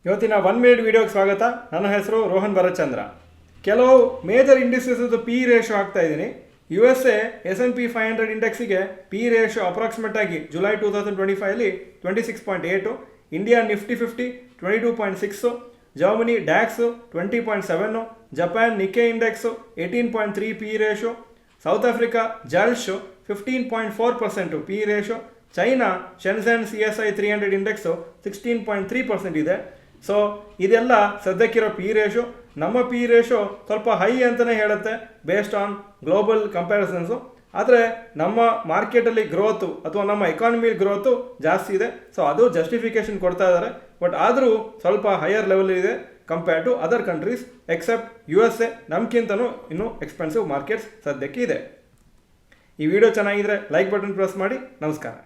ಇವತ್ತಿನ 1 ಮಿನಿಟ್ ವಿಡಿಯೋಗೆ ಸ್ವಾಗತ. ನನ್ನ ಹೆಸರು ರೋಹನ್ ಭರತ್ಚಂದ್ರ. ಕೆಲವು ಮೇಜರ್ ಇಂಡಿಸಸ್ ಪಿ ರೇಷಿಯೋ ಹಾಕ್ತಾ ಇದ್ದೀನಿ. USA S&P 500 ಇಂಡೆಕ್ಸಿಗೆ ಪಿ ರೇಷಿಯೋ ಅಪ್ರಾಕ್ಸಿಮೇಟ್ ಆಗಿ July 2025 26.8, India Nifty 50 22.6, Germany DAX 20.7, Japan Nikkei index 18.3 P ratio, South Africa ಜಲ್ಶ್ 15.4% P ratio, China Shenzhen CSI 300 index 16.3% ಇದೆ. ಸೊ ಇದೆಲ್ಲ ಸದ್ಯಕ್ಕಿರೋ ಪಿ ರೇಷಿಯೋ. ನಮ್ಮ ಪಿ ರೇಷಿಯೋ ಸ್ವಲ್ಪ ಹೈ ಅಂತಲೇ ಹೇಳುತ್ತೆ ಬೇಸ್ಡ್ ಆನ್ ಗ್ಲೋಬಲ್ ಕಂಪ್ಯಾರಿಸನ್ಸು. ಆದರೆ ನಮ್ಮ ಮಾರ್ಕೆಟಲ್ಲಿ ಗ್ರೋತು ಅಥವಾ ನಮ್ಮ ಎಕಾನಮಿ ಗ್ರೋತು ಜಾಸ್ತಿ ಇದೆ. ಸೊ ಅದು ಜಸ್ಟಿಫಿಕೇಶನ್ ಕೊಡ್ತಾ ಇದ್ದಾರೆ. ಬಟ್ ಆದರೂ ಸ್ವಲ್ಪ ಹೈಯರ್ ಲೆವೆಲ್ ಇದೆ compare to other countries except USA. ನಮ್ಗಿಂತನೂ ಇನ್ನೂ ಎಕ್ಸ್ಪೆನ್ಸಿವ್ ಮಾರ್ಕೆಟ್ಸ್ ಸದ್ಯಕ್ಕೆ ಇದೆ. ಈ ವಿಡಿಯೋ ಚೆನ್ನಾಗಿದ್ರೆ ಲೈಕ್ ಬಟನ್ ಪ್ರೆಸ್ ಮಾಡಿ. ನಮಸ್ಕಾರ.